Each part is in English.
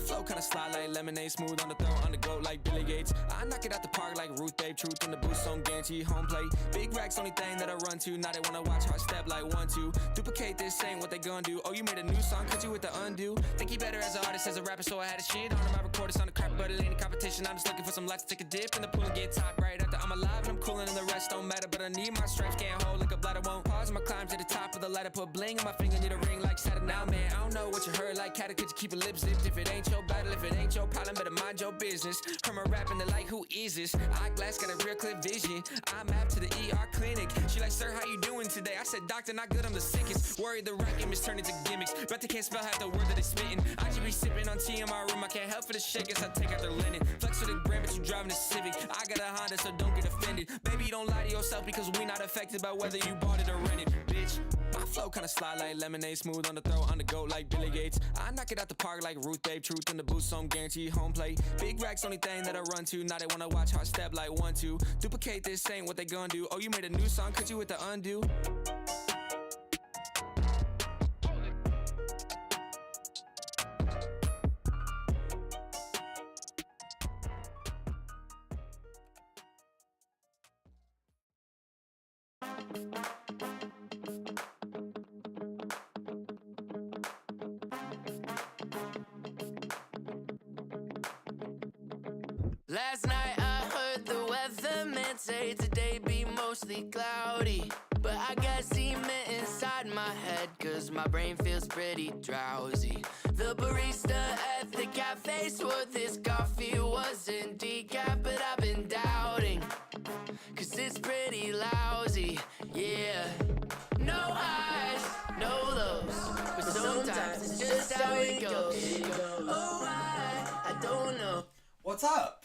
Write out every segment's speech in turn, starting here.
flow kinda slide like lemonade, smooth on the throat, on the go like Billy Gates. I knock it out the park like Ruth Babe, truth in the boost, on guarantee home plate. Big racks, only thing that I run to. Now they wanna watch how I step like 1, 2. Duplicate this, ain't what they gonna do. Oh, you made a new song, cut you with the undo. Think he better as an artist, as a rapper, so I had a shit on him. I recorded on the crap, but it ain't a competition. I'm just looking for some lights to take a dip in the pool and get top right after I'm alive and I'm coolin' and the rest don't matter. But I need my stripes, can't hold like a bladder, won't pause my climb to the top of the ladder. Put bling on my finger, need a ring like Saturn. Now, man, I don't know what you heard like Catter, could you keep your lips zipped? If it ain't your battle, if it ain't your problem, better mind your business. Heard my rapping, they like, who is this? Eyeglass got a real clear vision. I'm apt to the ER clinic. She like, sir, how you doing today? I said, doctor, not good, I'm the sickest. Worried the rap game is turning to gimmicks. Bet they can't spell half the word that they spitting. I just be sipping on tea in my room, I can't help for the shit, guess I take out their linen. Flex for the gram, but you driving a Civic. I got a Honda, so don't get offended. Baby, you don't lie to yourself because we not affected by whether you bought it or rented, bitch. My flow kinda slide like lemonade, smooth on the throat, on the go like Billy Gates. I knock it out the park like Ruth Babe, truth in the boost, on guarantee home plate. Big racks, only thing that I run to. Now they wanna watch how I step like 1, 2. Duplicate this, ain't what they gonna do. Oh, you made a new song, could you with the undo? Last night I heard the weatherman say today be mostly cloudy. But I got cement inside my head cause my brain feels pretty drowsy. The barista at the cafe swore this coffee wasn't decaf, but I've been doubting cause it's pretty lousy, yeah. No highs, no lows, but sometimes it's just how it goes. Oh, I don't know. What's up?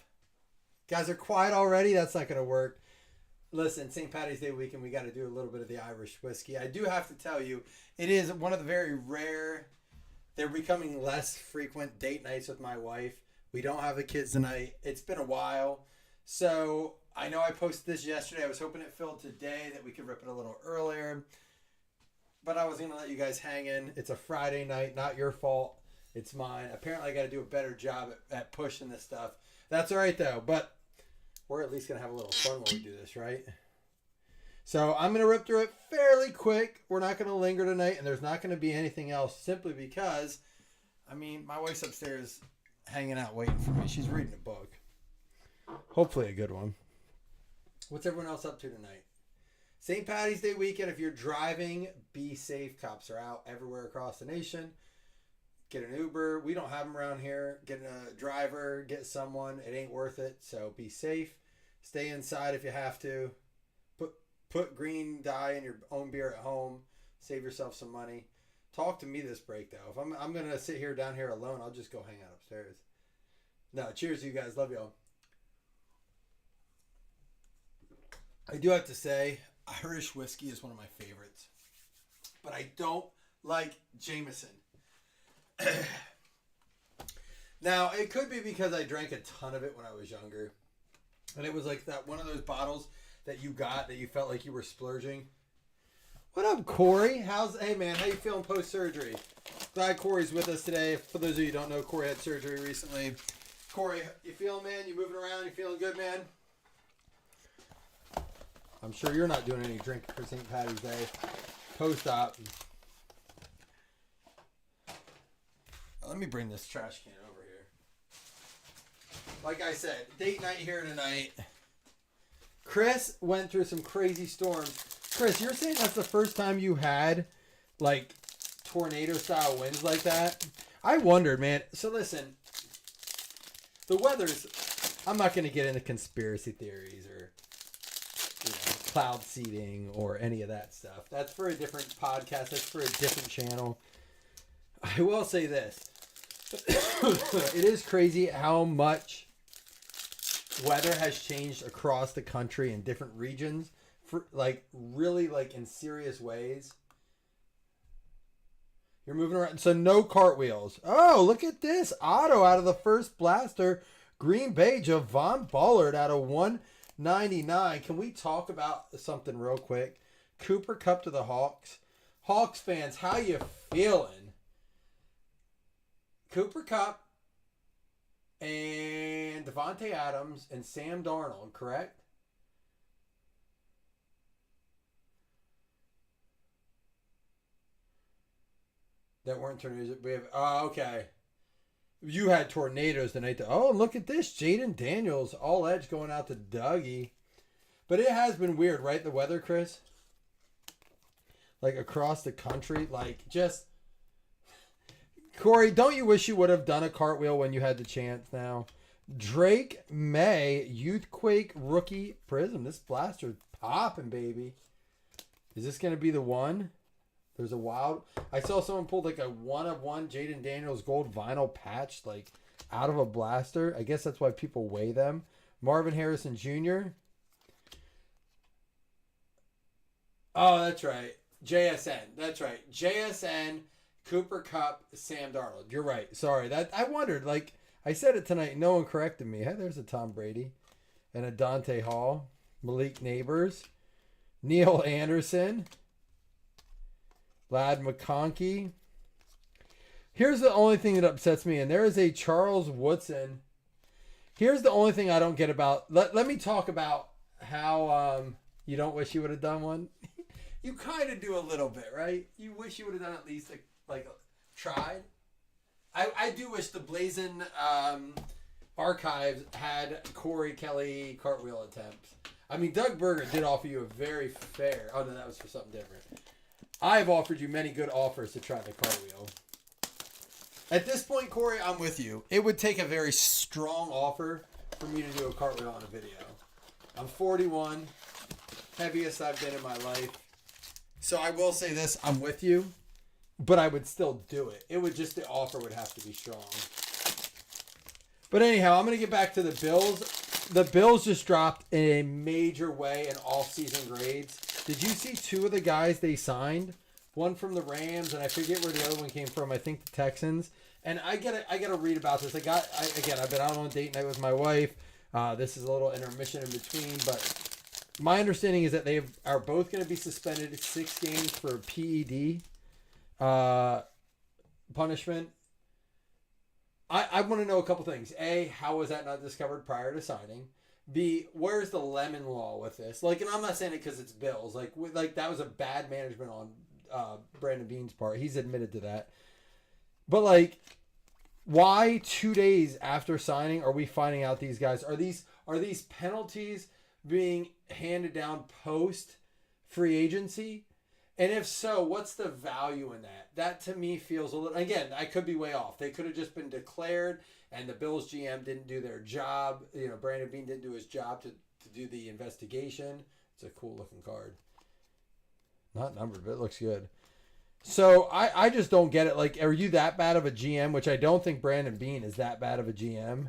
Guys are quiet already? That's not going to work. Listen, St. Paddy's Day weekend, we got to do a little bit of the Irish whiskey. I do have to tell you, it is one of the very rare, they're becoming less frequent date nights with my wife. We don't have the kids tonight. It's been a while. So I know I posted this yesterday. I was hoping it filled today, that we could rip it a little earlier. But I was going to let you guys hang in. It's a Friday night, not your fault. It's mine. Apparently I got to do a better job at pushing this stuff. That's all right, though. But we're at least going to have a little fun when we do this, right? So I'm going to rip through it fairly quick. We're not going to linger tonight, and there's not going to be anything else simply because, I mean, my wife's upstairs hanging out waiting for me. She's reading a book. Hopefully a good one. What's everyone else up to tonight? St. Paddy's Day weekend. If you're driving, be safe. Cops are out everywhere across the nation. Get an Uber. We don't have them around here. Get a driver. Get someone. It ain't worth it. So be safe. Stay inside if you have to. Put green dye in your own beer at home. Save yourself some money. Talk to me this break, though. If I'm going to sit here down here alone, I'll just go hang out upstairs. No, cheers to you guys. Love y'all. I do have to say, Irish whiskey is one of my favorites. But I don't like Jameson. Now, it could be because I drank a ton of it when I was younger. And it was like that one of those bottles that you got that you felt like you were splurging. What up, Corey? Hey, man, how you feeling post-surgery? Glad Corey's with us today. For those of you who don't know, Corey had surgery recently. Corey, you feeling, man? You moving around? You feeling good, man? I'm sure you're not doing any drinking for St. Paddy's Day. Post-op. Let me bring this trash can over here. Like I said, date night here tonight. Chris went through some crazy storms. Chris, you're saying that's the first time you had, like, tornado-style winds like that? I wondered, man. So listen, the weather's... I'm not going to get into conspiracy theories or cloud seeding or any of that stuff. That's for a different podcast. That's for a different channel. I will say this. It is crazy how much weather has changed across the country in different regions for really in serious ways. You're moving around. So no cartwheels. Oh, look at this. Auto out of the first blaster. Green Bay, Javon Ballard out of 199. Can we talk about something real quick? Cooper Kupp to the Hawks. Hawks fans, how you feeling? Cooper Kupp Devontae Adams and Sam Darnold, correct? That weren't tornadoes. We have. Oh, okay. You had tornadoes the night. Oh, look at this. Jaden Daniels, all edge going out to Dougie. But it has been weird, right? The weather, Chris? Like across the country. Like just. Corey, don't you wish you would have done a cartwheel when you had the chance now? Drake May, Youthquake Rookie Prism. This blaster's popping, baby. Is this going to be the one? There's a wild. I saw someone pulled like a 1-of-1 Jaden Daniels gold vinyl patch like out of a blaster. I guess that's why people weigh them. Marvin Harrison Jr. Oh, that's right. JSN. That's right. JSN, Cooper Kupp, Sam Darnold. You're right. Sorry. That I wondered. Like I said it tonight. No one corrected me. Hey, there's a Tom Brady and a Dante Hall. Malik Neighbors. Neil Anderson. Lad McConkey. Here's the only thing that upsets me, and there is a Charles Woodson. Here's the only thing I don't get about. Let me talk about how you don't wish you would have done one. You kind of do a little bit, right? You wish you would have done at least tried. I do wish the Blazing Archives had Corey Kelly cartwheel attempts. I mean, Doug Berger did offer you a very fair. Oh no, that was for something different. I've offered you many good offers to try the cartwheel. At this point, Corey, I'm with you. It would take a very strong offer for me to do a cartwheel on a video. I'm 41, heaviest I've been in my life. So I will say this, I'm with you, but I would still do it. It would just, the offer would have to be strong. But anyhow, I'm going to get back to the Bills. The Bills just dropped in a major way in off-season grades. Did you see two of the guys they signed? One from the Rams, and I forget where the other one came from. I think the Texans. And I gotta read about this. I've been out on date night with my wife. This is a little intermission in between, but my understanding is that they are both going to be suspended 6 games for PED punishment. I want to know a couple things. A, how was that not discovered prior to signing? B, where's the lemon law with this? Like, and I'm not saying it because it's Bills. Like that was a bad management on Brandon Beane's part. He's admitted to that. But like, why 2 days after signing are we finding out these guys are these penalties being handed down post free agency? And if so, what's the value in that? That to me feels a little. Again, I could be way off. They could have just been declared. And the Bills GM didn't do their job. You know, Brandon Beane didn't do his job to do the investigation. It's a cool looking card. Not numbered, but it looks good. So I just don't get it. Like, are you that bad of a GM? Which I don't think Brandon Beane is that bad of a GM.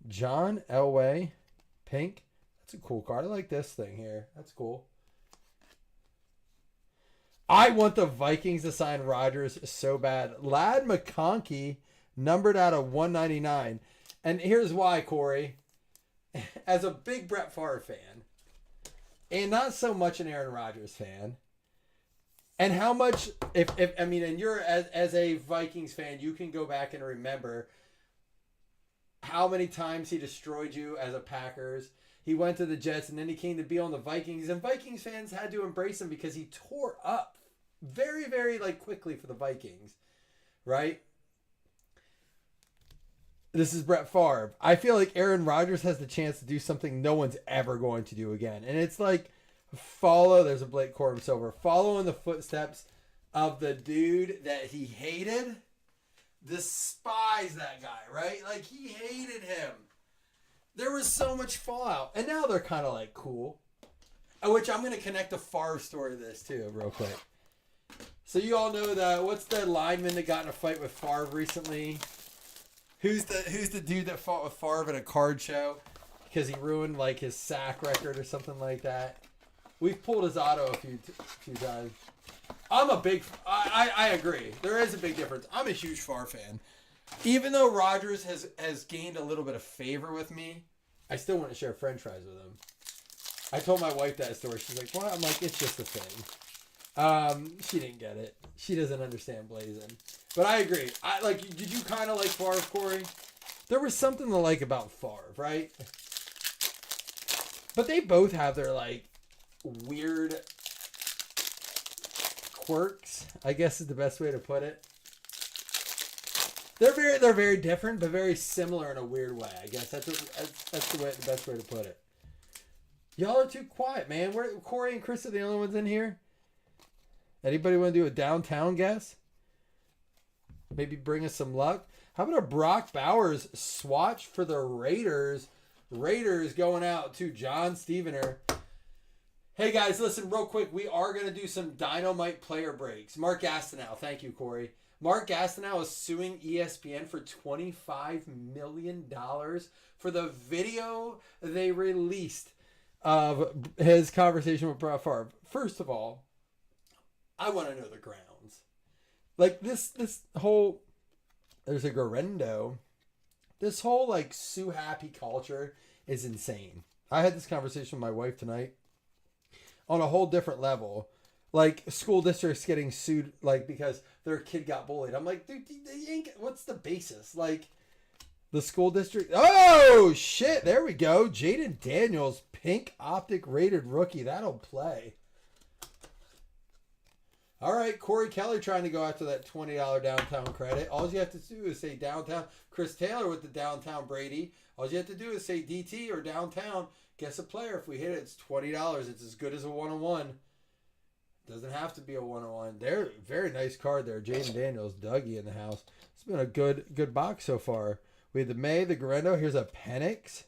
John Elway. Pink. That's a cool card. I like this thing here. That's cool. I want the Vikings to sign Rodgers so bad. Lad McConkey. Numbered out of 199. And here's why, Corey. As a big Brett Favre fan, and not so much an Aaron Rodgers fan, and how much, and you're, as a Vikings fan, you can go back and remember how many times he destroyed you as a Packers. He went to the Jets, and then he came to be on the Vikings, and Vikings fans had to embrace him because he tore up very, very, quickly for the Vikings, right? This is Brett Favre. I feel like Aaron Rodgers has the chance to do something no one's ever going to do again. And it's like, there's a Blake Corum Silver, follow in the footsteps of the dude that he hated. Despise that guy, right? Like, he hated him. There was so much fallout. And now they're kind of cool. Which I'm going to connect the Favre story to this too, real quick. So you all know what's the lineman that got in a fight with Favre recently? Who's the dude that fought with Favre at a card show because he ruined his sack record or something like that? We've pulled his auto a few times. I agree. There is a big difference. I'm a huge Favre fan. Even though Rodgers has gained a little bit of favor with me, I still want to share French fries with him. I told my wife that story. She's like, "What?" I'm like, "It's just a thing." She didn't get it. She doesn't understand blazing. But I agree. Did you kind of like Favre, Corey? there was something to like about Favre, right? But they both have their like weird quirks, I guess is the best way to put it. They're very different, but very similar in a weird way. I guess that's the best way to put it. Y'all are too quiet, man. Corey and Chris are the only ones in here. Anybody want to do a downtown guess? Maybe bring us some luck. How about a Brock Bowers swatch for the Raiders? Raiders going out to John Stevener. Hey guys, listen real quick. We are going to do some Dynamite player breaks. Mark Gastineau. Thank you, Corey. Mark Gastineau is suing ESPN for $25 million for the video they released of his conversation with Brett Favre. First of all, I want to know the grounds. Like this whole, there's a Garendo. This whole like Sue Happy culture is insane. I had this conversation with my wife tonight on a whole different level. Like school districts getting sued like because their kid got bullied. I'm like, dude, what's the basis? Like the school district. Oh shit! There we go. Jaden Daniels, pink optic rated rookie. That'll play. All right, Corey Kelly trying to go after that $20 downtown credit. All you have to do is say downtown. Chris Taylor with the downtown Brady. All you have to do is say DT or downtown. Guess a player. If we hit it, it's $20. It's as good as a one-on-one. Doesn't have to be a one-on-one. They're very nice card there. Jaden Daniels, Dougie in the house. It's been a good box so far. We have the May, the Garendo. Here's a Penix.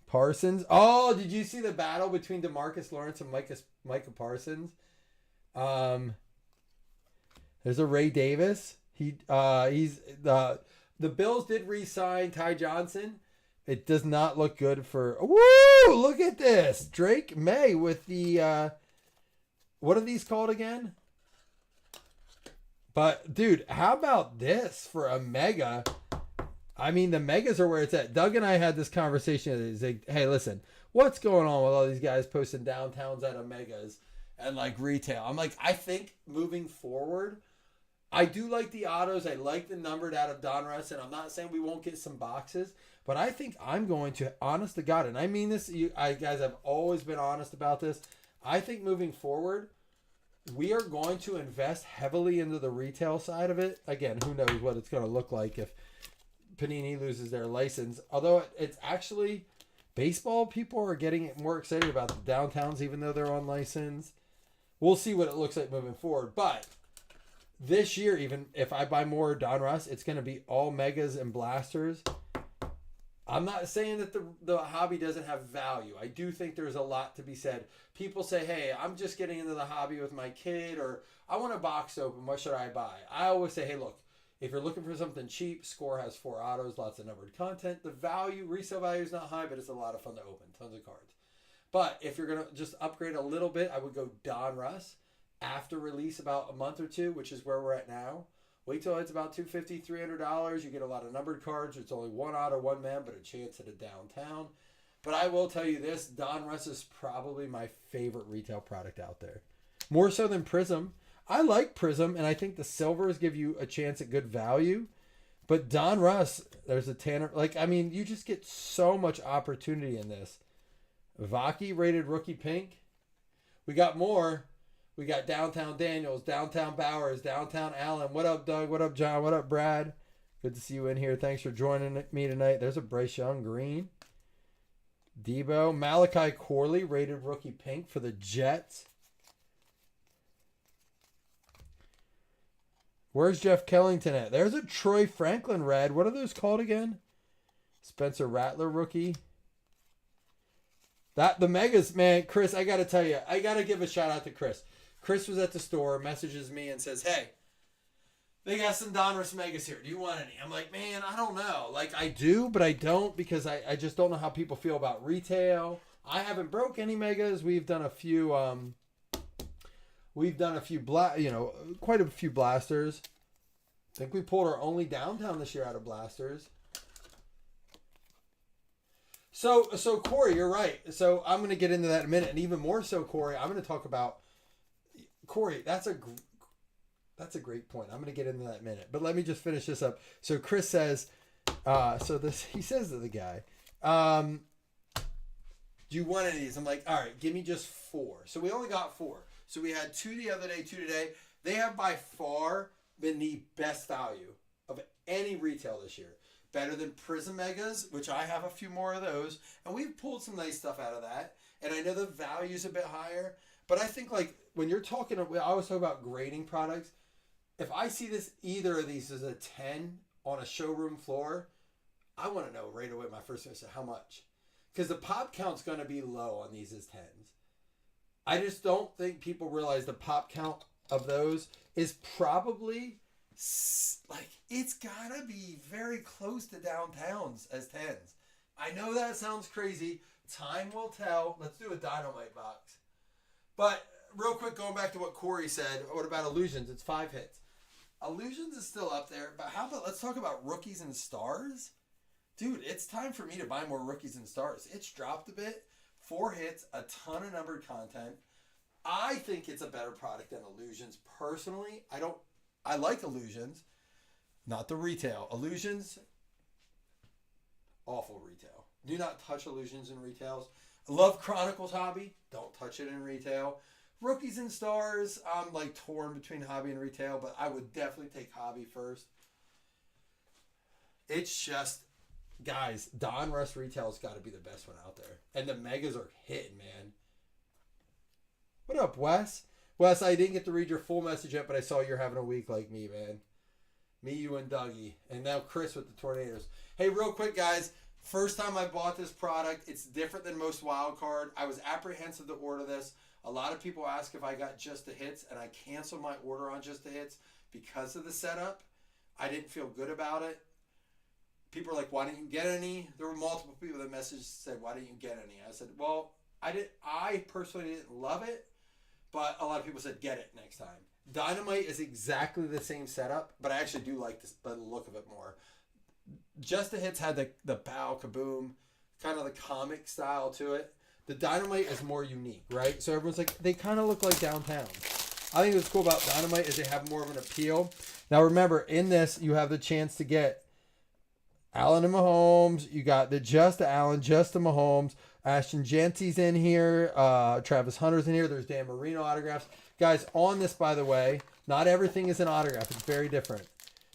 Parsons. Oh, did you see the battle between DeMarcus Lawrence and Micah Parsons? There's a Ray Davis. He's the Bills did re-sign Ty Johnson. It does not look good for. Woo! Look at this, Drake May with the. What are these called again? But dude, how about this for a mega? I mean, the megas are where it's at. Doug and I had this conversation. He's like, hey, listen, what's going on with all these guys posting downtowns at Omegas and like retail? I'm like, I think moving forward, I do like the autos. I like the numbered out of Donruss, and I'm not saying we won't get some boxes, but I think I'm going to, honest to God, and I mean this, guys, I've always been honest about this. I think moving forward, we are going to invest heavily into the retail side of it. Again, who knows what it's going to look like if Panini loses their license. Although it's actually baseball, people are getting more excited about the downtowns, even though they're on license. We'll see what it looks like moving forward. But this year, even if I buy more Donruss, it's going to be all megas and blasters. I'm not saying that the hobby doesn't have value. I do think there's a lot to be said. People say, hey, I'm just getting into the hobby with my kid, or I want a box open. What should I buy? I always say, hey, look, if you're looking for something cheap, Score has 4 autos, lots of numbered content. The resale value is not high, but it's a lot of fun to open. Tons of cards. But if you're going to just upgrade a little bit, I would go Donruss after release about a month or two, which is where we're at now. Wait till it's about $250, $300. You get a lot of numbered cards. It's only 1 auto, 1 man, but a chance at a downtown. But I will tell you this, Donruss is probably my favorite retail product out there. More so than Prism. I like Prism, and I think the silvers give you a chance at good value. But Donruss, there's a Tanner. Like, I mean, you just get so much opportunity in this. Vaki rated rookie pink. We got more. We got Downtown Daniels, Downtown Bowers, Downtown Allen. What up, Doug? What up, John? What up, Brad? Good to see you in here. Thanks for joining me tonight. There's a Bryce Young green. Debo. Malachi Corley, rated rookie pink for the Jets. Where's Jeff Kellington at? There's a Troy Franklin red. What are those called again? Spencer Rattler rookie. The megas, man, Chris, I got to tell you, I got to give a shout out to Chris. Chris was at the store, messages me and says, hey, they got some Donruss megas here. Do you want any? I'm like, man, I don't know. Like, I do, but I don't because I just don't know how people feel about retail. I haven't broke any megas. We've done a few, quite a few blasters. I think we pulled our only downtown this year out of blasters. So Corey, you're right. So I'm going to get into that in a minute. And even more so, Corey, I'm going to talk about... Corey, that's a... That's a great point. I'm going to get into that in a minute. But let me just finish this up. So Chris says, he says to the guy, do you want any of these? I'm like, all right, give me just 4. So we only got 4. So we had 2 the other day, 2 today. They have by far been the best value of any retail this year. Better than Prism Megas, which I have a few more of those. And we've pulled some nice stuff out of that. And I know the value's a bit higher. But I think, like, when you're talking, I always talk about grading products. If I see this, either of these is a 10 on a showroom floor, I want to know right away, my first question, how much? Because the pop count's going to be low on these as 10s. I just don't think people realize the pop count of those is probably, like, it's got to be very close to downtowns as 10s. I know that sounds crazy. Time will tell. Let's do a Dynamite box. But real quick, going back to what Corey said, what about Illusions? It's 5 hits. Illusions is still up there, but how about, let's talk about Rookies and Stars? Dude, it's time for me to buy more Rookies and Stars. It's dropped a bit. 4 hits, a ton of numbered content. I think it's a better product than Illusions. Personally, I like Illusions, not the retail. Illusions, awful retail. Do not touch Illusions in retails. I love Chronicles Hobby. Don't touch it in retail. Rookies and Stars, I'm like torn between hobby and retail, but I would definitely take hobby first. It's just, guys, Donruss retail's got to be the best one out there. And the Megas are hitting, man. What up, Wes? Wes, I didn't get to read your full message yet, but I saw you're having a week like me, man. Me, you, and Dougie. And now Chris with the Tornadoes. Hey, real quick, guys. First time I bought this product. It's different than most wild card. I was apprehensive to order this. A lot of people ask if I got Just the Hits, and I canceled my order on Just the Hits because of the setup. I didn't feel good about it. People were like, why didn't you get any? There were multiple people that messaged said, why didn't you get any? I said, well, I personally didn't love it, but a lot of people said, get it next time. Dynamite is exactly the same setup, but I actually do like the look of it more. Just the Hits had the pow, kaboom, kind of the comic style to it. The Dynamite is more unique, right? So everyone's like, they kind of look like downtown. I think what's cool about Dynamite is they have more of an appeal. Now remember, in this, you have the chance to get Allen and Mahomes. You got the Just Allen, Just the Mahomes. Ashton Janty's in here. Travis Hunter's in here. There's Dan Marino autographs. Guys, on this, by the way, not everything is an autograph. It's very different.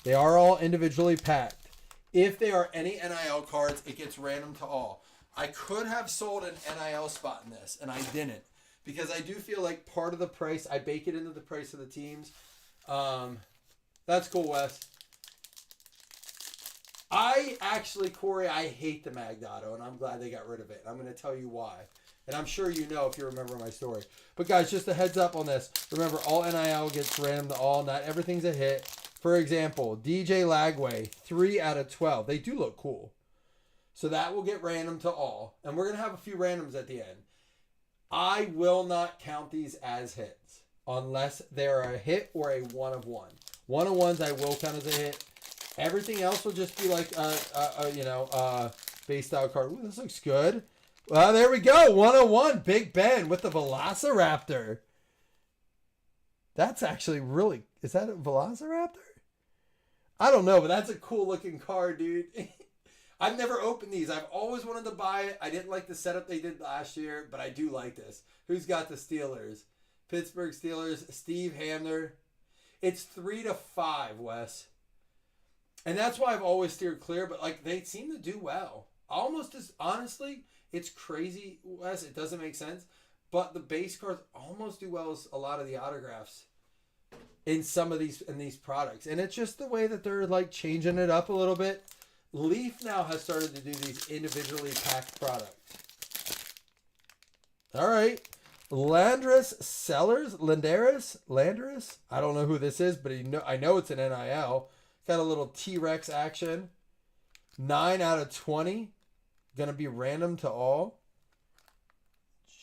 They are all individually packed. If they are any NIL cards, it gets random to all. I could have sold an NIL spot in this, and I didn't. Because I do feel like part of the price, I bake it into the price of the teams. That's cool, Wes. Corey, I hate the Magdotto, and I'm glad they got rid of it. I'm going to tell you why. And I'm sure you know if you remember my story. But guys, just a heads up on this. Remember, all NIL gets random to all. Not everything's a hit. For example, DJ Lagway, 3 out of 12. They do look cool. So that will get random to all. And we're going to have a few randoms at the end. I will not count these as hits unless they're a hit or a 1 of 1. 1 of 1s I will count as a hit. Everything else will just be like base style card. Ooh, this looks good. Well, there we go. 101, Big Ben with the Velociraptor. That's actually really, is that a Velociraptor? I don't know, but that's a cool looking card, dude. I've never opened these. I've always wanted to buy it. I didn't like the setup they did last year, but I do like this. Who's got the Steelers? Pittsburgh Steelers, Steve Hamner. It's 3 to 5, Wes. And that's why I've always steered clear, but like they seem to do well. Almost as honestly, it's crazy, Wes. It doesn't make sense. But the base cards almost do well as a lot of the autographs in some of these products. And it's just the way that they're like changing it up a little bit. Leaf now has started to do these individually packed products. All right. Landris Sellers, Landris. I don't know who this is, but I know it's an NIL. Got a little T-Rex action. 9 out of 20. Gonna be random to all.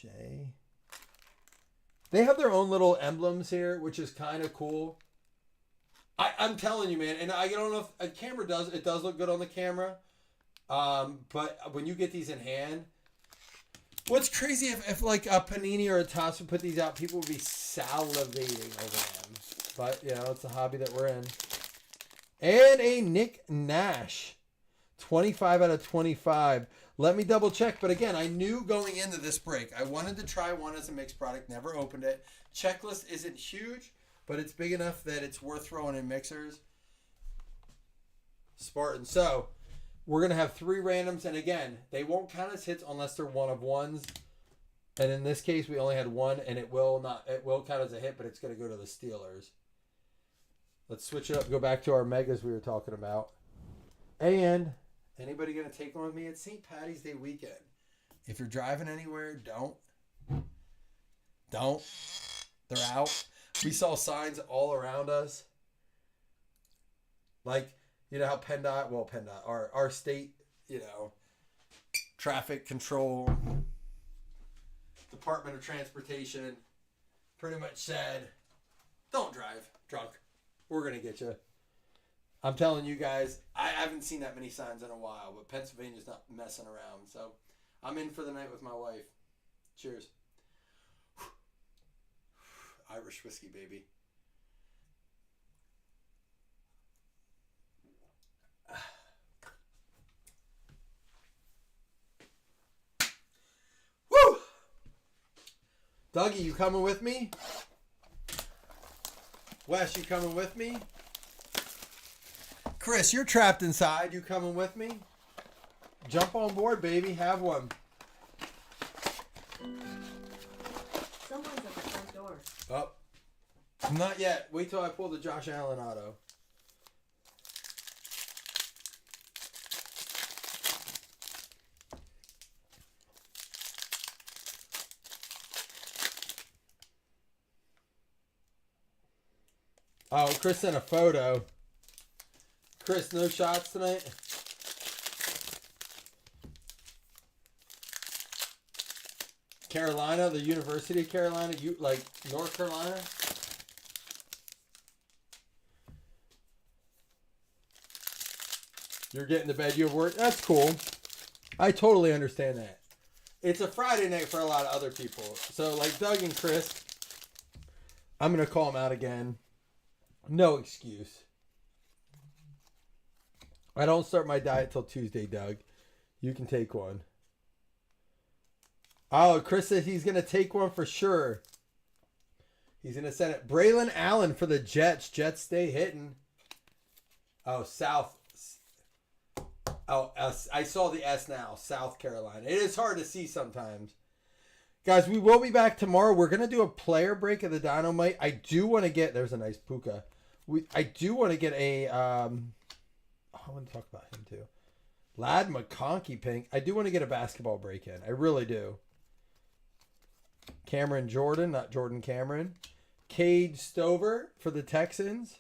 J. They have their own little emblems here, which is kind of cool. I'm telling you, man, and I don't know if a camera does. It does look good on the camera, but when you get these in hand, what's crazy if like a Panini or a Topps would put these out, people would be salivating over them. But, you know, it's a hobby that we're in. And a Nick Nash. 25 out of 25. Let me double check. But again, I knew going into this break, I wanted to try one as a mixed product. Never opened it. Checklist isn't huge, but it's big enough that it's worth throwing in mixers. Spartan. So, we're going to have 3 randoms. And again, they won't count as hits unless they're one of ones. And in this case, we only had 1, and it will count as a hit, but it's going to go to the Steelers. Let's switch it up. Go back to our megas we were talking about. And anybody going to take on with me? It's St. Patty's Day weekend. If you're driving anywhere, don't. They're out. We saw signs all around us. Like, you know how PennDOT, our state, you know, traffic control, Department of Transportation pretty much said, don't drive drunk. We're going to get you. I'm telling you guys, I haven't seen that many signs in a while, but Pennsylvania's not messing around. So I'm in for the night with my wife. Cheers. Irish whiskey, baby. Woo! Dougie, you coming with me? Wes, you coming with me? Chris, you're trapped inside. You coming with me? Jump on board, baby. Have one. Someone's at the front door. Oh. Not yet. Wait till I pull the Josh Allen auto. Oh, Chris sent a photo. Chris, no shots tonight? Carolina, the University of Carolina, like North Carolina? You're getting to bed, you have work? That's cool. I totally understand that. It's a Friday night for a lot of other people. So, like Doug and Chris, I'm going to call them out again. No excuse. I don't start my diet till Tuesday, Doug. You can take one. Oh, Chris said he's going to take one for sure. He's going to send it. Braylon Allen for the Jets. Jets stay hitting. Oh, South. Oh, I saw the S now. South Carolina. It is hard to see sometimes. Guys, we will be back tomorrow. We're going to do a player break of the Dynamite. I do want to get... There's a nice Puka. I do want to get a... I want to talk about him too. Lad McConkey pink. I do want to get a basketball break in. I really do. Cameron Jordan, not Jordan Cameron. Cade Stover for the Texans.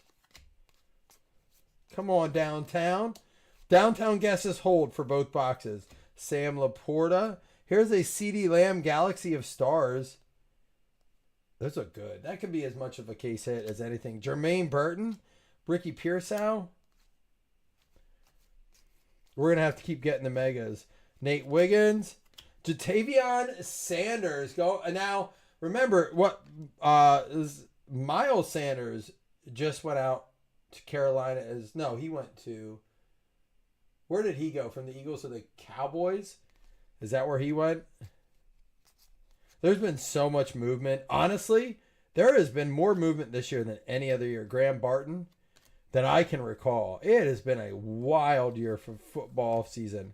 Come on, downtown. Downtown guesses hold for both boxes. Sam Laporta. Here's a CD Lamb Galaxy of Stars. Those are good. That could be as much of a case hit as anything. Jermaine Burton. Ricky Pearsall. We're going to have to keep getting the megas. Nate Wiggins. Jatavion Sanders. Go now. Remember what Miles Sanders just went out to Carolina as he went to, where did he go? From the Eagles to the Cowboys? Is that where he went? There's been so much movement. Honestly, there has been more movement this year than any other year. Graham Barton, that I can recall. It has been a wild year for football season.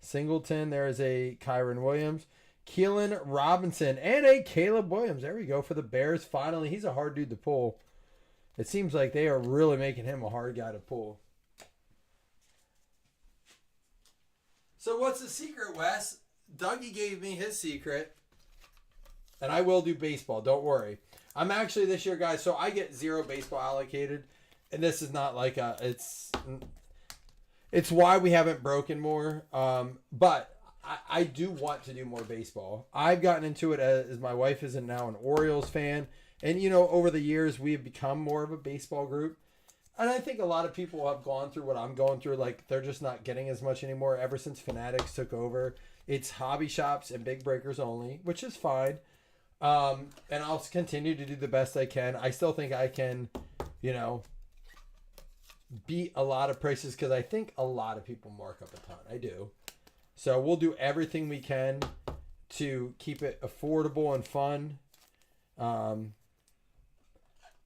Singleton, there is a Kyron Williams. Keelan Robinson, and a Caleb Williams. There we go for the Bears. Finally, he's a hard dude to pull. It seems like they are really making him a hard guy to pull. So what's the secret, Wes? Dougie gave me his secret. And I will do baseball. Don't worry. I'm actually this year, guys, so I get 0 baseball allocated. And this is not like it's why we haven't broken more. But I do want to do more baseball. I've gotten into it as my wife is now an Orioles fan. And, over the years, we have become more of a baseball group. And I think a lot of people have gone through what I'm going through. Like, they're just not getting as much anymore. Ever since Fanatics took over, it's hobby shops and big breakers only, which is fine. And I'll continue to do the best I can. I still think I can you know, beat a lot of prices because I think a lot of people mark up a ton. I do. So we'll do everything we can to keep it affordable and fun.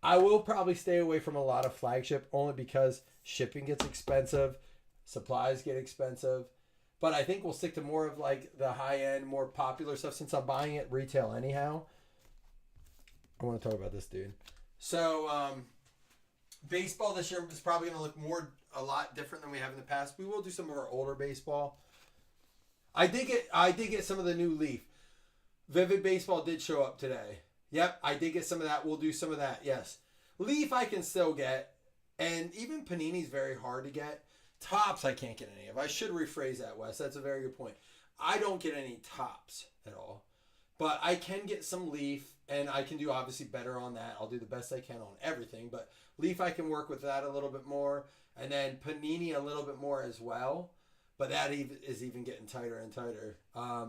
I will probably stay away from a lot of flagship only because shipping gets expensive, supplies get expensive. But I think we'll stick to more of like the high-end, more popular stuff since I'm buying it retail anyhow. I want to talk about this, dude. So, baseball this year is probably going to look a lot different than we have in the past. We will do some of our older baseball. I did get some of the new Leaf. Vivid Baseball did show up today. Yep, I did get some of that. We'll do some of that, yes. Leaf I can still get. And even Panini's very hard to get. Tops I can't get any of. I should rephrase that, Wes. That's a very good point. I don't get any tops at all. But I can get some Leaf, and I can do obviously better on that. I'll do the best I can on everything. But Leaf I can work with that a little bit more. And then Panini a little bit more as well. But that is even getting tighter and tighter. I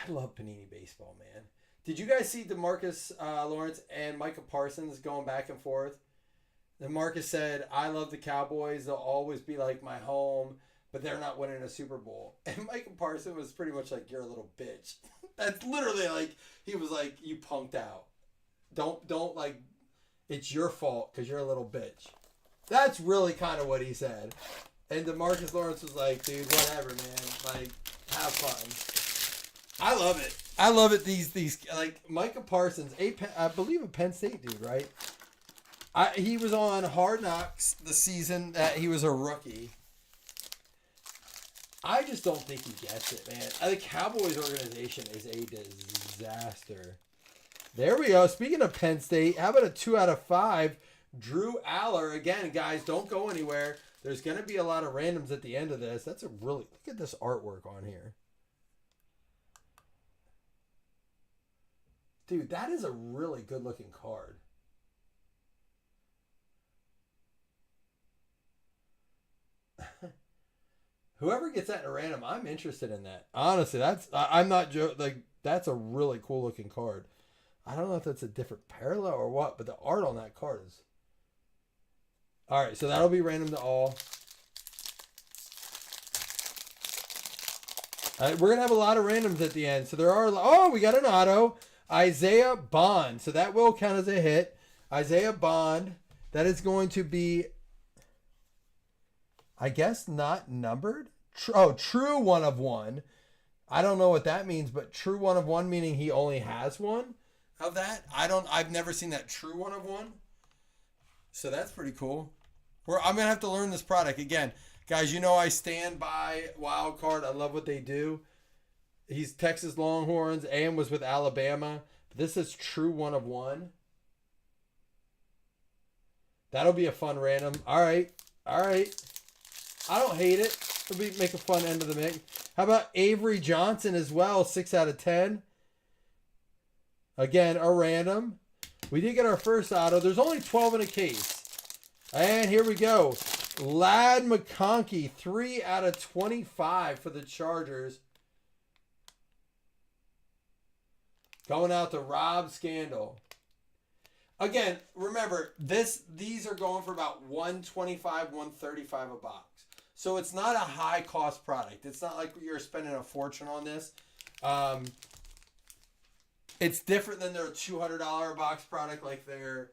love Panini Baseball, man. Did you guys see DeMarcus Lawrence and Micah Parsons going back and forth? DeMarcus said, I love the Cowboys. They'll always be like my home, but they're not winning a Super Bowl. And Micah Parsons was pretty much like, you're a little bitch. That's literally like, he was like, you punked out. Don't like, it's your fault because you're a little bitch. That's really kind of what he said. And DeMarcus Lawrence was like, dude, whatever, man. Like, have fun. I love it. I love it. These like Micah Parsons, I believe a Penn State dude, right? He was on Hard Knocks the season that he was a rookie. I just don't think he gets it, man. The Cowboys organization is a disaster. There we go. Speaking of Penn State, how about a 2 out of 5? Drew Aller. Again, guys, don't go anywhere. There's going to be a lot of randoms at the end of this. That's a really... Look at this artwork on here. Dude, that is a really good-looking card. Whoever gets that in a random, I'm interested in that. Honestly, I'm not joking. Like, that's a really cool-looking card. I don't know if that's a different parallel or what, but the art on that card is... All right, so that'll be random to all. All right, we're going to have a lot of randoms at the end. So there are... Oh, we got an auto. Isaiah Bond. So that will count as a hit. Isaiah Bond. That is going to be... I guess not numbered. True 1 of 1. I don't know what that means, but true 1 of 1 meaning he only has one of that. I've never seen that true 1 of 1. So that's pretty cool. I'm gonna have to learn this product again, guys. You know I stand by Wild Card. I love what they do. He's Texas Longhorns. AM was with Alabama. This is true 1 of 1. That'll be a fun random. All right. I don't hate it. It'll make a fun end of the mix. How about Avery Johnson as well? 6 out of 10. Again, a random. We did get our first auto. There's only 12 in a case. And here we go. Ladd McConkey, 3 out of 25 for the Chargers. Going out to Rob Scandal. Again, remember, these are going for about $125, $135 a box. So it's not a high cost product. It's not like you're spending a fortune on this. It's different than their $200 a box product, like their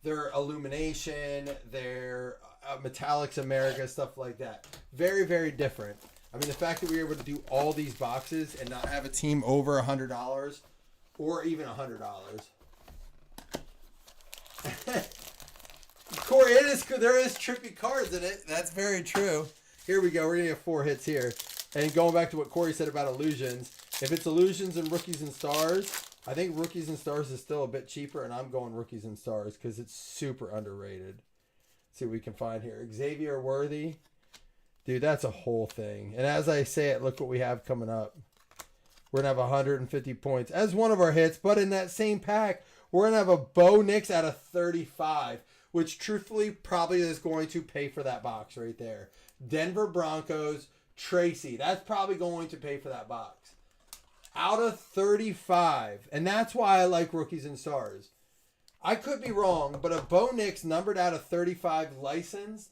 Illumination, their Metallics America, stuff like that. Very, very different. I mean, the fact that we were able to do all these boxes and not have a team over $100 or even $100. Corey, there is trippy cards in it. That's very true. Here we go. We're going to get 4 hits here. And going back to what Corey said about Illusions, if it's Illusions and Rookies and Stars, I think Rookies and Stars is still a bit cheaper, and I'm going Rookies and Stars because it's super underrated. Let's see what we can find here. Xavier Worthy. Dude, that's a whole thing. And as I say it, look what we have coming up. We're going to have 150 points as one of our hits, but in that same pack, we're going to have a Bo Nix out of 35, which truthfully probably is going to pay for that box right there. Denver Broncos, Tracy. That's probably going to pay for that box. Out of 35. And that's why I like rookies and stars. I could be wrong, but a Bo Nix numbered out of 35 license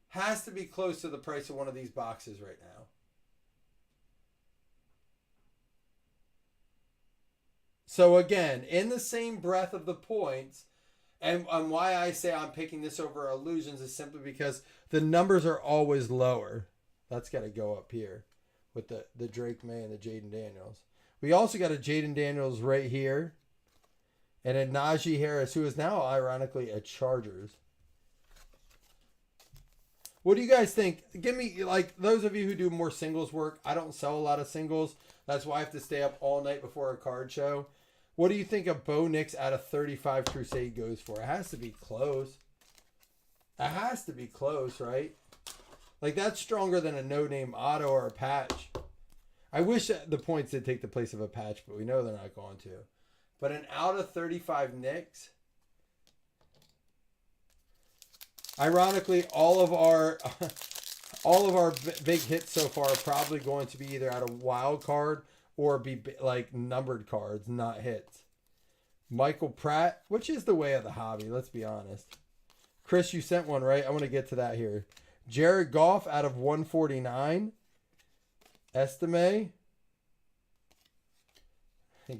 has to be close to the price of one of these boxes right now. So again, in the same breath of the points, and why I say I'm picking this over Illusions is simply because the numbers are always lower. That's got to go up here with the Drake May and the Jaden Daniels. We also got a Jaden Daniels right here. And a Najee Harris, who is now ironically a Chargers. What do you guys think? Give me, like, those of you who do more singles work. I don't sell a lot of singles. That's why I have to stay up all night before a card show. What do you think a Bo Nix out of 35 Crusade goes for? It has to be close. It has to be close, right? Like, that's stronger than a no-name auto or a patch. I wish that the points did take the place of a patch, but we know they're not going to. But an out of 35 Knicks. Ironically, all of our big hits so far are probably going to be either out of wild card or be like numbered cards, not hits. Michael Pratt, which is the way of the hobby, let's be honest. Chris, you sent one, right? I want to get to that here. Jared Goff out of 149. Estime.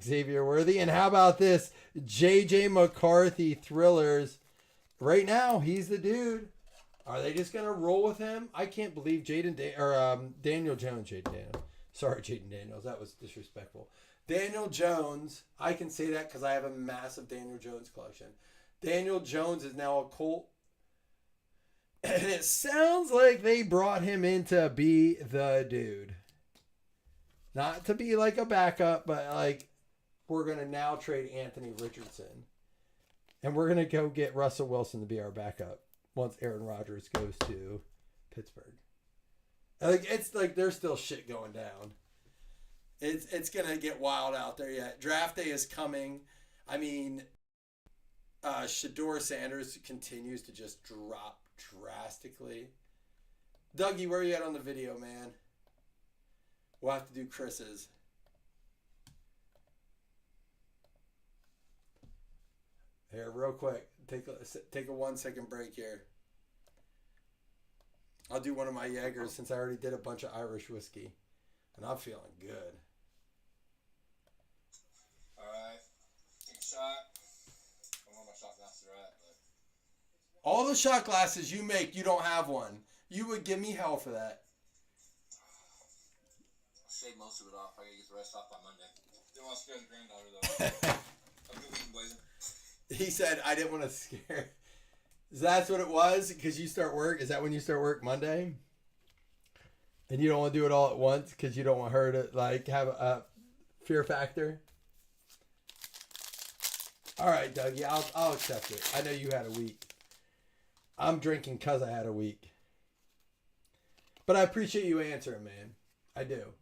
Xavier Worthy. And how about this? JJ McCarthy Thrillers. Right now, he's the dude. Are they just going to roll with him? I can't believe Daniel Jones. Sorry, Jaden Daniels. That was disrespectful. Daniel Jones. I can say that because I have a massive Daniel Jones collection. Daniel Jones is now a Colt. And it sounds like they brought him in to be the dude. Not to be like a backup, but like we're going to now trade Anthony Richardson. And we're going to go get Russell Wilson to be our backup once Aaron Rodgers goes to Pittsburgh. Like it's like there's still shit going down. It's going to get wild out there yet. Draft day is coming. I mean, Shador Sanders continues to just drop drastically. Dougie, where are you at on the video, man? We'll have to do Chris's. Here, real quick. Take a 1 second break here. I'll do one of my Jaegers since I already did a bunch of Irish whiskey. And I'm feeling good. Alright. Take a shot. I don't know where my shot glasses are at, but... All the shot glasses you make, you don't have one. You would give me hell for that. I'll shave most of it off. I gotta get the rest off by Monday. Didn't want to scare the granddaughter, though. Have a good weekend, Blazing. He said, I didn't want to scare. That's what it was? Because you start work? Is that when you start work, Monday? And you don't want to do it all at once because you don't want her to, like, have a fear factor? All right, Dougie, I'll accept it. I know you had a week. I'm drinking because I had a week. But I appreciate you answering, man. I do.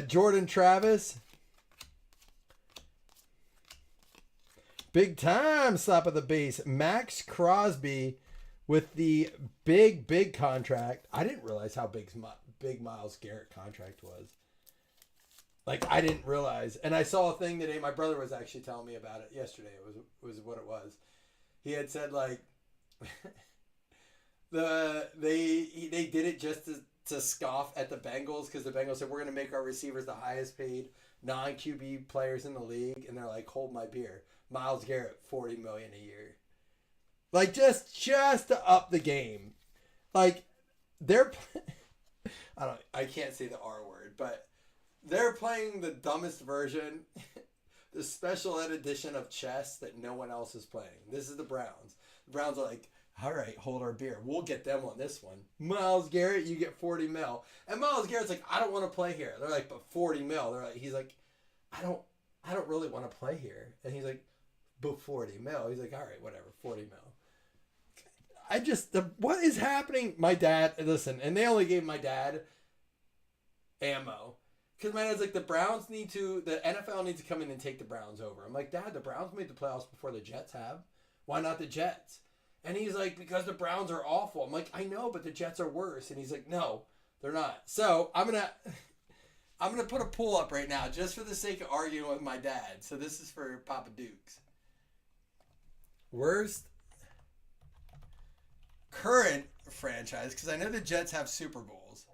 Jordan Travis. Big time slap of the base. Max Crosby with the big contract. I didn't realize how big Myles Garrett contract was. Like, I didn't realize. And I saw a thing today. My brother was actually telling me about it yesterday. It was what it was. He had said, like, they did it just to scoff at the Bengals because the Bengals said, we're going to make our receivers the highest paid non-QB players in the league. And they're like, hold my beer. Myles Garrett, $40 million a year. Like, just to up the game. Like, they're... I can't say the R word, but they're playing the dumbest version. The special ed edition of chess that no one else is playing. This is the Browns. The Browns are like, all right, hold our beer. We'll get them on this one. Myles Garrett, you get 40 mil. And Myles Garrett's like, I don't want to play here. They're like, but 40 mil. They're like, he's like, I don't really want to play here. And he's like, but 40 mil. He's like, all right, whatever, 40 mil. What is happening? My dad, listen, and they only gave my dad ammo. Because my dad's like, the NFL needs to come in and take the Browns over. I'm like, Dad, the Browns made the playoffs before the Jets have. Why not the Jets? And he's like, because the Browns are awful. I'm like, I know, but the Jets are worse. And he's like, no, they're not. So I'm going to, I'm going to put a poll up right now just for the sake of arguing with my dad. So this is for Papa Dukes. Worst current franchise, because I know the Jets have Super Bowls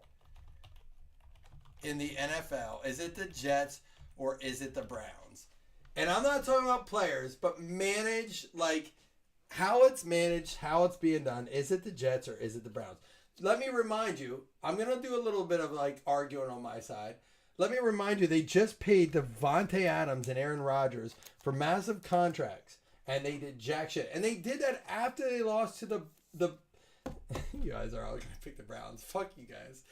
in the NFL. Is it the Jets or is it the Browns? And I'm not talking about players, but manage, like how it's managed, how it's being done. Is it the Jets or is it the Browns? Let me remind you, I'm going to do a little bit of like arguing on my side. Let me remind you, they just paid Devontae Adams and Aaron Rodgers for massive contracts, and they did jack shit. And they did that after they lost to the you guys are all going to pick the Browns. Fuck you guys.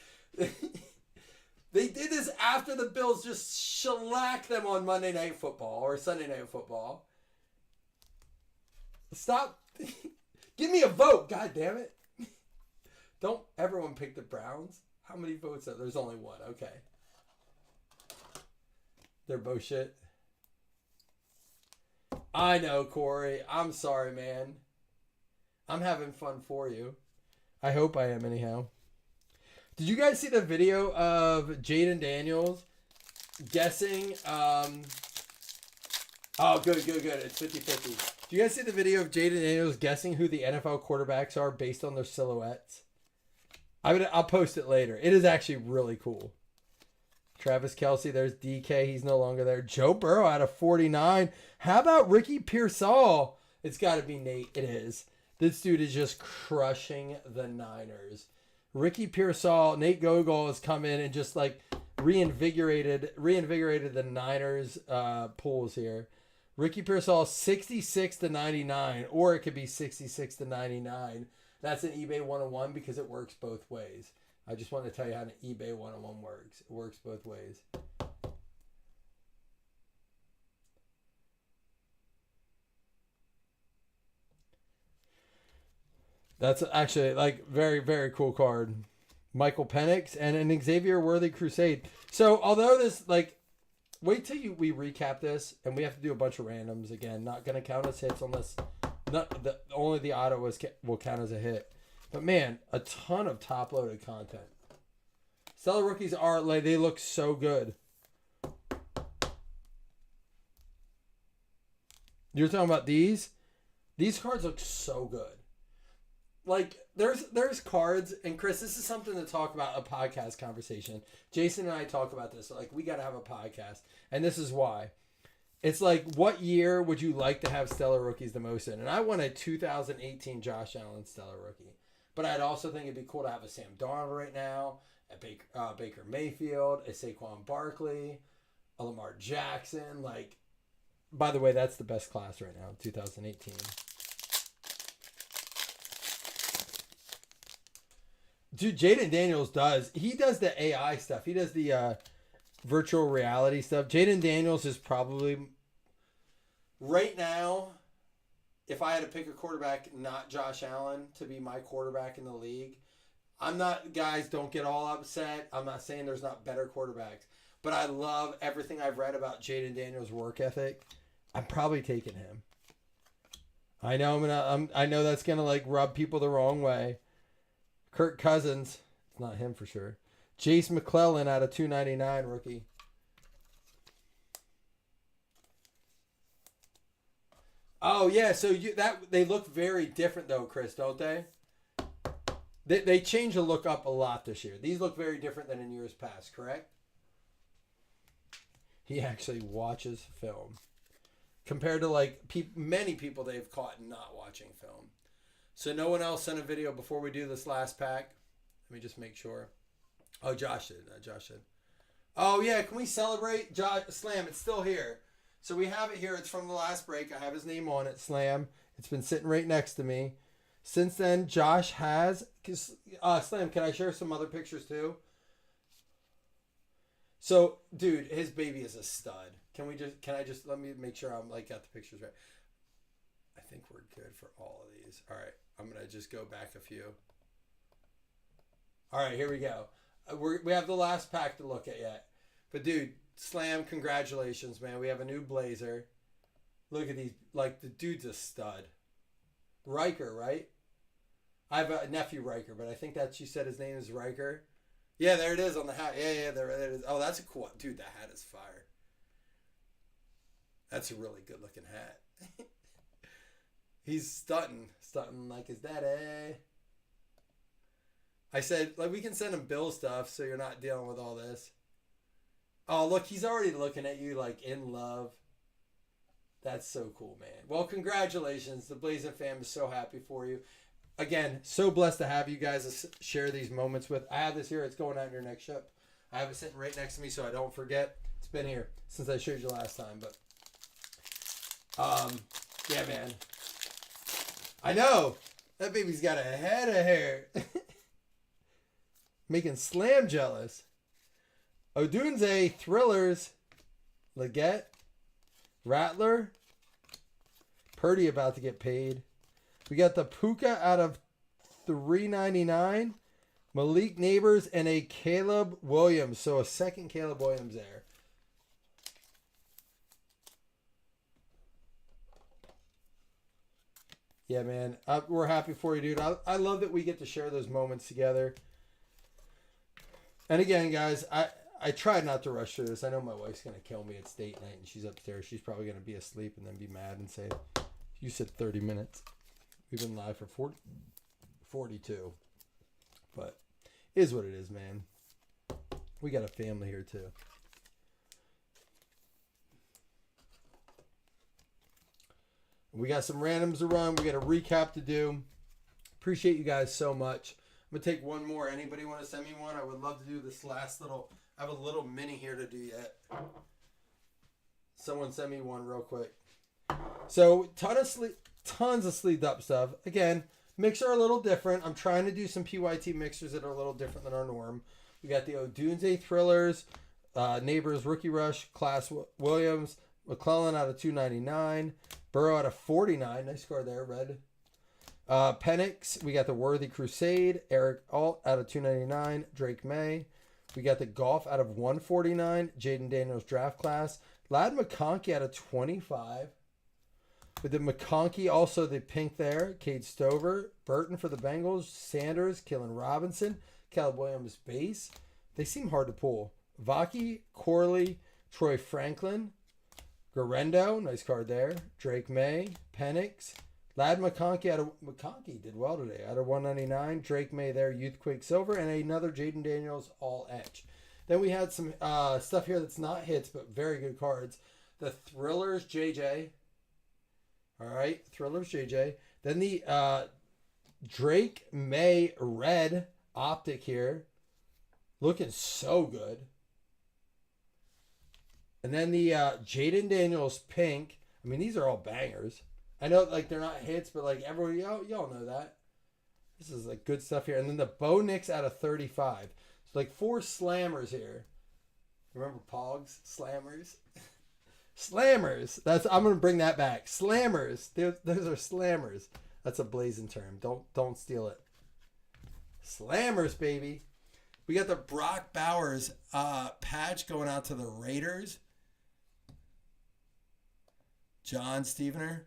They did this after the Bills just shellacked them on Monday Night Football or Sunday Night Football. Stop. Give me a vote, god damn it. Don't everyone pick the Browns. How many votes are there? There's only one. Okay. They're both shit. I know, Corey. I'm sorry, man. I'm having fun for you. I hope I am, anyhow. Did you guys see the video of Jaden Daniels guessing? Oh, good. It's 50-50. Do you guys see the video of Jaden Daniels guessing who the NFL quarterbacks are based on their silhouettes? I'll post it later. It is actually really cool. Travis Kelce, there's DK. He's no longer there. Joe Burrow out of 49. How about Ricky Pearsall? It's got to be Nate. It is. This dude is just crushing the Niners. Ricky Pearsall, Nate Gogol has come in and just like reinvigorated the Niners pools here. Ricky Pearsall 66-99, or it could be 66-99. That's an eBay 101 because it works both ways. I just want to tell you how an eBay 101 works. It works both ways. That's actually like very, very cool card. Michael Penix and an Xavier Worthy Crusade. So although this like, wait till we recap this and we have to do a bunch of randoms again. Not going to count as hits unless only the auto will count as a hit. But man, a ton of top loaded content. Stellar rookies are like, they look so good. You're talking about these? These cards look so good. Like there's cards, and Chris, this is something to talk about, a podcast conversation. Jason and I talk about this. Like, we got to have a podcast, and this is why. It's like, what year would you like to have stellar rookies the most in? And I want a 2018 Josh Allen stellar rookie, but I'd also think it'd be cool to have a Sam Darnold right now, a Baker Mayfield, a Saquon Barkley, a Lamar Jackson. Like, by the way, that's the best class right now, 2018. Dude, Jaden Daniels does the AI stuff. He does the virtual reality stuff. Jaden Daniels is probably, right now, if I had to pick a quarterback, not Josh Allen, to be my quarterback in the league, I'm not, guys, don't get all upset. I'm not saying there's not better quarterbacks, but I love everything I've read about Jaden Daniels' work ethic. I'm probably taking him. I know I know that's gonna like rub people the wrong way. Kirk Cousins, it's not him for sure. Jace McClellan out of 299 rookie. Oh yeah, so they look very different though, Chris, don't they? They change the look up a lot this year. These look very different than in years past, correct? He actually watches film. Compared to like many people they've caught not watching film. So no one else sent a video before we do this last pack. Let me just make sure. Oh, Josh did. Oh yeah, can we celebrate? Josh Slam, it's still here. So we have it here. It's from the last break. I have his name on it, Slam. It's been sitting right next to me. Since then, Josh has... Slam, can I share some other pictures too? So, dude, his baby is a stud. Let me make sure I'm like got the pictures right. I think we're good for all of these. All right, I'm going to just go back a few. All right, here we go. We have the last pack to look at yet. But, dude, Slam, congratulations, man. We have a new Blazer. Look at these. Like, the dude's a stud. Riker, right? I have a nephew, Riker, but I think that you said his name is Riker. Yeah, there it is on the hat. Yeah, there it is. Oh, that's a cool one. Dude, that hat is fire. That's a really good looking hat. He's stunting like his daddy. I said, like, we can send him Bill stuff so you're not dealing with all this. Oh, look, he's already looking at you like in love. That's so cool, man. Well, congratulations. The Blazing fam is so happy for you. Again, so blessed to have you guys to share these moments with. I have this here. It's going out in your next ship. I have it sitting right next to me so I don't forget. It's been here since I showed you last time. But, yeah, man. I know. That baby's got a head of hair. Making Slam jealous. Odunze, Thrillers, Leggett, Rattler, Purdy about to get paid. We got the Puka out of $3.99, Malik Neighbors, and a Caleb Williams. So a second Caleb Williams there. Yeah, man. We're happy for you, dude. I love that we get to share those moments together. And again, guys, I tried not to rush through this. I know my wife's going to kill me. It's date night and she's upstairs. She's probably going to be asleep and then be mad and say, you said 30 minutes. We've been live for 42. But it is what it is, man. We got a family here too. We got some randoms to run. We got a recap to do. Appreciate you guys so much. I'm going to take one more. Anybody want to send me one? I would love to do this last little... I have a little mini here to do yet. Someone send me one real quick. So, tons of sleeved up stuff. Again, mixer are a little different. I'm trying to do some PYT mixers that are a little different than our norm. We got the Odunze Thrillers, Neighbors Rookie Rush, Class Williams, McClellan out of $2.99, Burrow out of $49. Nice score there, red. Penix, we got the Worthy Crusade, Eric Alt out of $2.99, Drake May. We got the Golf out of $149, Jaden Daniels draft class, Ladd McConkey out of $25. With the McConkey, also the pink there, Cade Stover, Burton for the Bengals, Sanders, Killen Robinson, Caleb Williams base. They seem hard to pull. Vaki, Corley, Troy Franklin, Garendo, nice card there, Drake May, Penix, Ladd McConkey did well today. Out of $199. Drake May there, Youthquake Silver, and another Jaden Daniels all etch. Then we had some stuff here that's not hits, but very good cards. The Thrillers JJ. All right, Thrillers JJ. Then the Drake May red optic here. Looking so good. And then the Jaden Daniels pink. I mean, these are all bangers. I know, like, they're not hits, but, like, everyone, y'all know that. This is, like, good stuff here. And then the Bo Nix out of 35. So, like, 4 slammers here. Remember Pogs? Slammers? Slammers. I'm going to bring that back. Slammers. Those are slammers. That's a blazing term. Don't steal it. Slammers, baby. We got the Brock Bowers patch going out to the Raiders. John Stevener.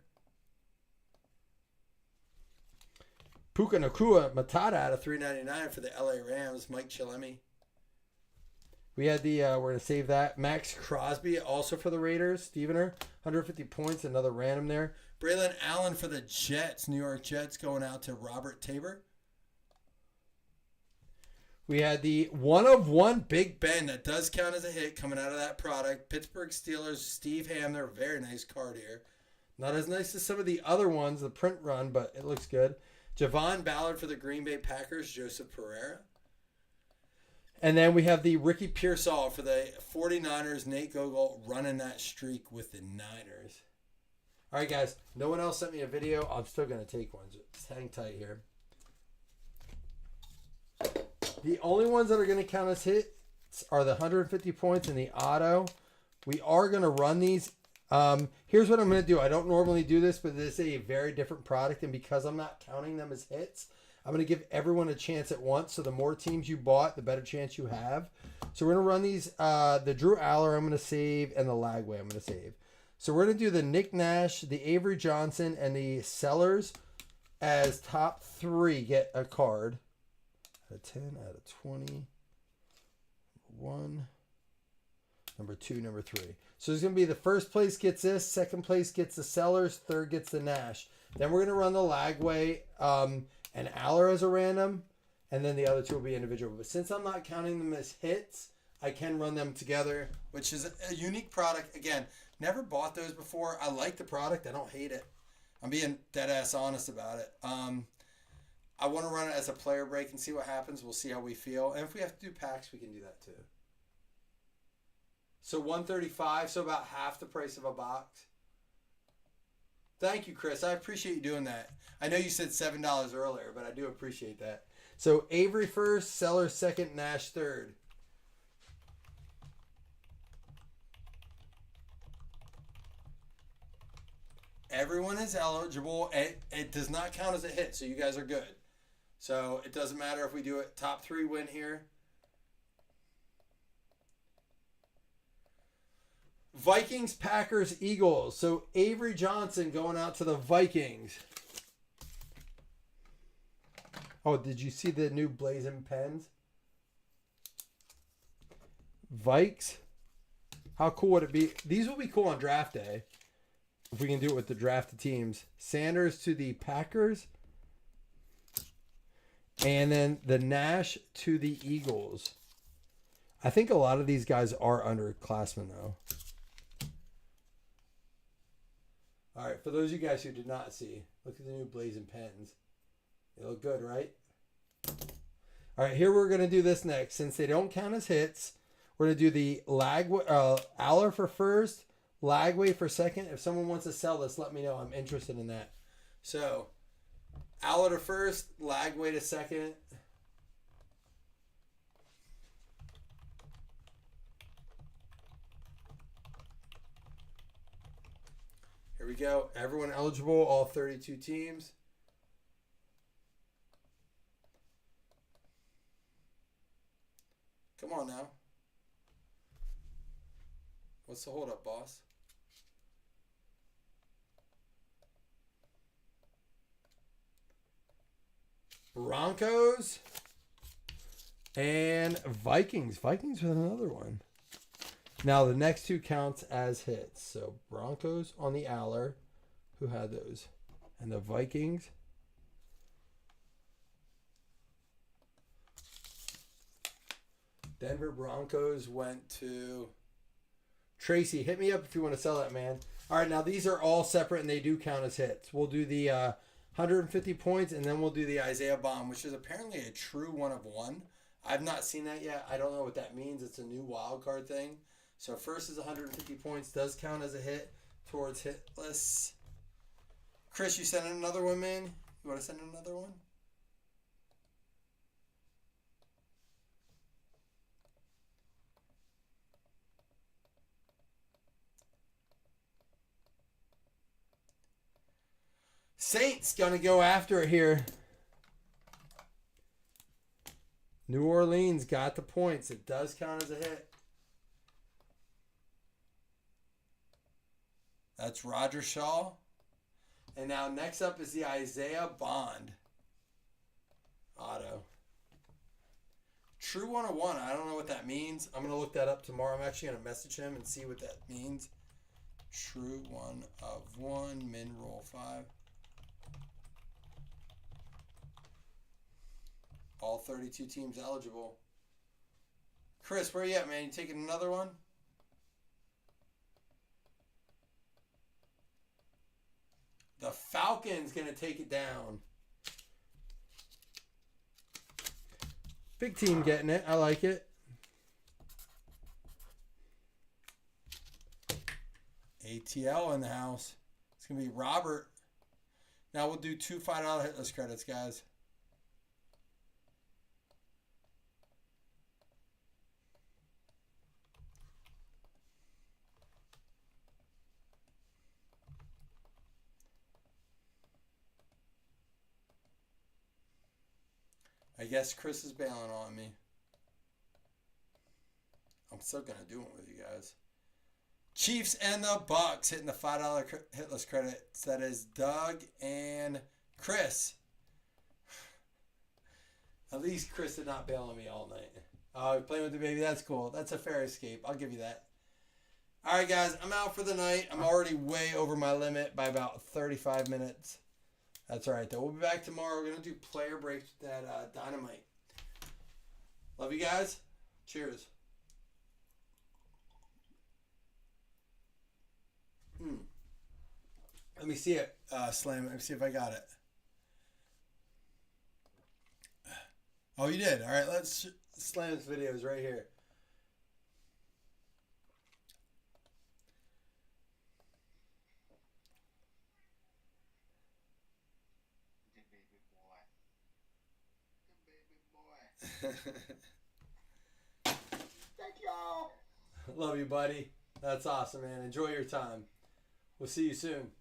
Puka Nakua Matata out of $3.99 for the LA Rams. Mike Chilemi. We had the, we're going to save that. Max Crosby also for the Raiders. Stevener, 150 points. Another random there. Braylon Allen for the Jets. New York Jets going out to Robert Tabor. We had the 1/1 Big Ben. That does count as a hit coming out of that product. Pittsburgh Steelers, Steve Hamner. Very nice card here. Not as nice as some of the other ones, the print run, but it looks good. Javon Ballard for the Green Bay Packers, Joseph Pereira. And then we have the Ricky Pearsall for the 49ers, Nate Gogol running that streak with the Niners. All right, guys. No one else sent me a video. I'm still going to take one. Just hang tight here. The only ones that are going to count as hits are the 150 points in the auto. We are going to run these. Here's what I'm going to do. I don't normally do this, but this is a very different product. And because I'm not counting them as hits, I'm going to give everyone a chance at once. So the more teams you bought, the better chance you have. So we're going to run these. The Drew Aller I'm going to save, and the Lagway I'm going to save. So we're going to do the Nick Nash, the Avery Johnson, and the Sellers as top 3 get a card. Out of 10, out of 20. 1, number 2, number 3. So it's going to be the first place gets this, second place gets the Sellers, third gets the Nash. Then we're going to run the Lagway and Aller as a random, and then the other two will be individual. But since I'm not counting them as hits, I can run them together, which is a unique product. Again, never bought those before. I like the product. I don't hate it. I'm being dead ass honest about it. I want to run it as a player break and see what happens. We'll see how we feel. And if we have to do packs, we can do that too. So $135, so about half the price of a box. Thank you, Chris. I appreciate you doing that. I know you said $7 earlier, but I do appreciate that. So Avery first, Seller second, Nash third. Everyone is eligible. It does not count as a hit, so you guys are good. So it doesn't matter if we do it. Top 3 win here. Vikings, Packers, Eagles. So Avery Johnson going out to the Vikings. Oh, did you see the new Blazing Pens? Vikes. How cool would it be? These will be cool on draft day. If we can do it with the drafted teams. Sanders to the Packers. And then the Nash to the Eagles. I think a lot of these guys are underclassmen, though. All right, for those of you guys who did not see, look at the new Blazing Pens. They look good, right? All right, here we're going to do this next. Since they don't count as hits, we're going to do the Aller for first, Lagway for second. If someone wants to sell this, let me know. I'm interested in that. So, Aller to first, Lagway to second. Here we go. Everyone eligible, all 32 teams. Come on now. What's the holdup, boss? Broncos and Vikings. Vikings with another one. Now the next two counts as hits. So Broncos on the Aller. Who had those? And the Vikings. Denver Broncos went to Tracy. Hit me up if you want to sell that, man. All right, now these are all separate and they do count as hits. We'll do the 150 points and then we'll do the Isaiah Bond, which is apparently a true 1 of 1. I've not seen that yet. I don't know what that means. It's a new wild card thing. So first is 150 points. Does count as a hit towards hitless. Chris, you sending another one, man? You want to send another one? Saints gonna go after it here. New Orleans got the points. It does count as a hit. That's Roger Shaw. And now next up is the Isaiah Bond auto. True 101. I don't know what that means. I'm going to look that up tomorrow. I'm actually going to message him and see what that means. True 1 of 1. Min roll 5. All 32 teams eligible. Chris, where you at, man? You taking another one? The Falcons going to take it down. Big team getting it. I like it. ATL in the house. It's going to be Robert. Now we'll do 2 $5 hitless credits, guys. I guess Chris is bailing on me. I'm still going to do it with you guys. Chiefs and the Bucks hitting the $5 hitless credits. That is Doug and Chris. At least Chris did not bail on me all night. Oh, playing with the baby. That's cool. That's a fair escape. I'll give you that. All right, guys. I'm out for the night. I'm already way over my limit by about 35 minutes. That's all right, though. We'll be back tomorrow. We're going to do player breaks with that Dynamite. Love you guys. Cheers. Let me see it, Slam. Let me see if I got it. Oh, you did. All right, let's Slam's videos right here. Good baby boy. Good baby boy. Thank y'all. Love you, buddy. That's awesome, man. Enjoy your time. We'll see you soon.